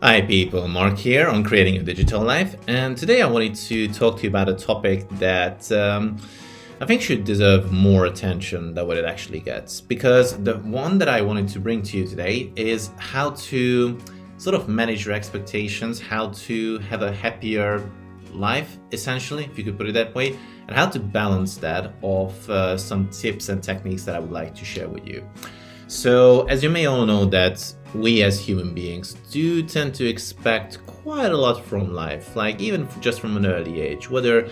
Hi people, Mark here on Creating a Digital Life, and today I wanted to talk to you about a topic that I think should deserve more attention than what it actually gets. Because the one that I wanted to bring to you today is how to sort of manage your expectations, how to have a happier life, essentially, if you could put it that way, and how to balance that of some tips and techniques that I would like to share with you. So, as you may all know that we as human beings do tend to expect quite a lot from life, like even just from an early age, whether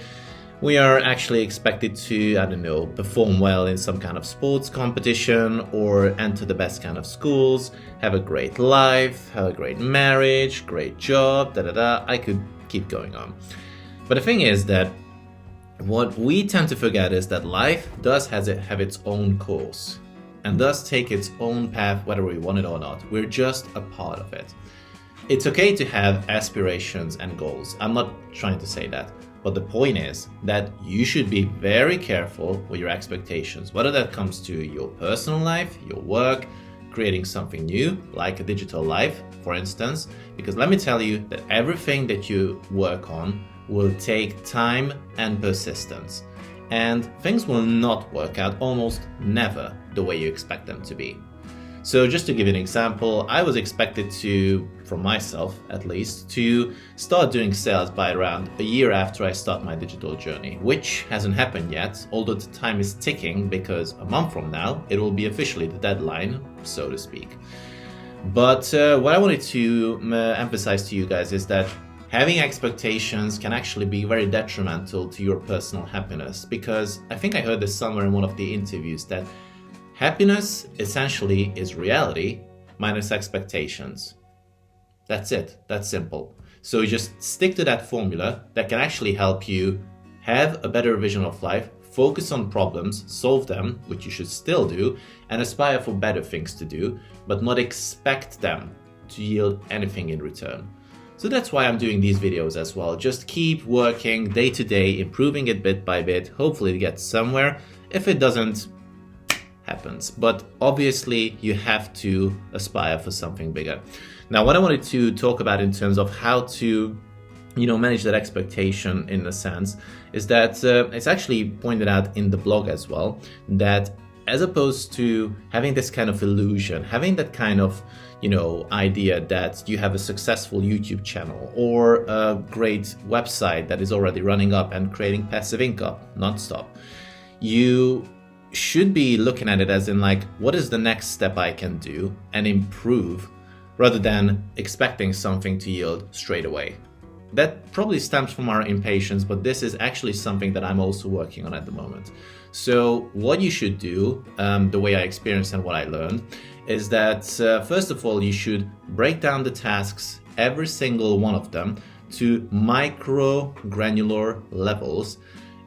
we are actually expected to, perform well in some kind of sports competition or enter the best kind of schools, have a great life, have a great marriage, great job, I could keep going on. But the thing is that what we tend to forget is that life does have its own course and does take its own path whether we want it or not. We're just a part of it. It's okay to have aspirations and goals. I'm not trying to say that. But the point is that you should be very careful with your expectations, whether that comes to your personal life, your work, creating something new, like a digital life, for instance. Because let me tell you that everything that you work on will take time and persistence. And things will not work out almost never the way you expect them to be. So just to give you an example, I was expected to, from myself at least, to start doing sales by around a year after I start my digital journey, which hasn't happened yet, although the time is ticking because a month from now, it will be officially the deadline, so to speak. But what I wanted to emphasize to you guys is that having expectations can actually be very detrimental to your personal happiness, because I think I heard this somewhere in one of the interviews that happiness essentially is reality minus expectations. That's it. That's simple. So you just stick to that formula that can actually help you have a better vision of life, focus on problems, solve them, which you should still do, and aspire for better things to do, but not expect them to yield anything in return. So that's why I'm doing these videos as well. Just keep working day to day, improving it bit by bit. Hopefully it gets somewhere. If it doesn't, happens. But obviously you have to aspire for something bigger. Now, what I wanted to talk about in terms of how to manage that expectation in a sense is that it's actually pointed out in the blog as well, that as opposed to having this kind of illusion, having that kind of idea that you have a successful YouTube channel or a great website that is already running up and creating passive income nonstop, you should be looking at it as in like, what is the next step I can do and improve, rather than expecting something to yield straight away. That probably stems from our impatience, but this is actually something that I'm also working on at the moment. So what you should do, the way I experienced and what I learned, is that first of all, you should break down the tasks, every single one of them, to micro granular levels.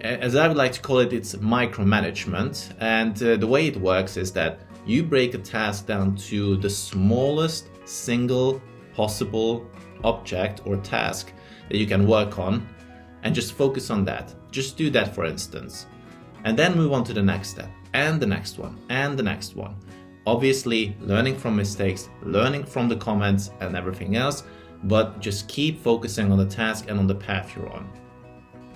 As I would like to call it, it's micromanagement. And the way it works is that you break a task down to the smallest single possible object or task that you can work on and just focus on that. Just do that, for instance. And then move on to the next step and the next one and the next one. Obviously, learning from mistakes, learning from the comments and everything else, but just keep focusing on the task and on the path you're on.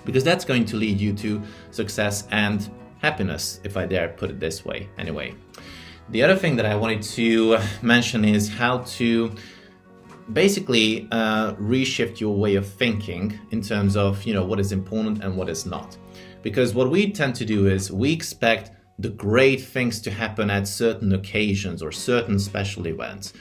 Because that's going to lead you to success and happiness, if I dare put it this way anyway. The other thing that I wanted to mention is how to basically reshift your way of thinking in terms of what is important and what is not. Because what we tend to do is we expect the great things to happen at certain occasions or certain special events,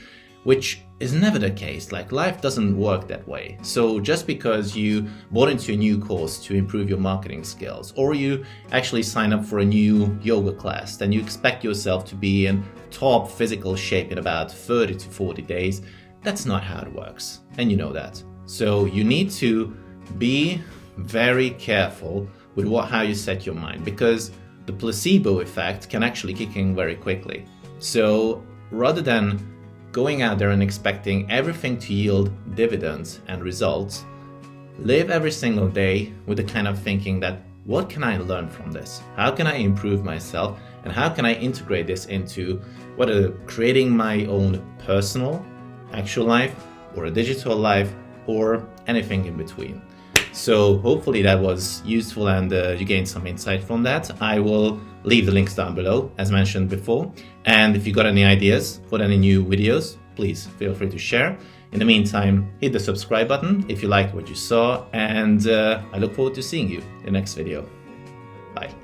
which is never the case. Like, life doesn't work that way. So just because you bought into a new course to improve your marketing skills, or you actually sign up for a new yoga class, then you expect yourself to be in top physical shape in about 30 to 40 days. That's not how it works. And you know that. So you need to be very careful with how you set your mind, because the placebo effect can actually kick in very quickly. So rather than going out there and expecting everything to yield dividends and results, live every single day with the kind of thinking that, what can I learn from this? How can I improve myself? And how can I integrate this into whether creating my own personal actual life or a digital life, or anything in between. So hopefully that was useful and you gained some insight from that. I will leave the links down below, as mentioned before. And if you got any ideas for any new videos, please feel free to share. In the meantime, hit the subscribe button if you liked what you saw, and I look forward to seeing you in the next video. Bye.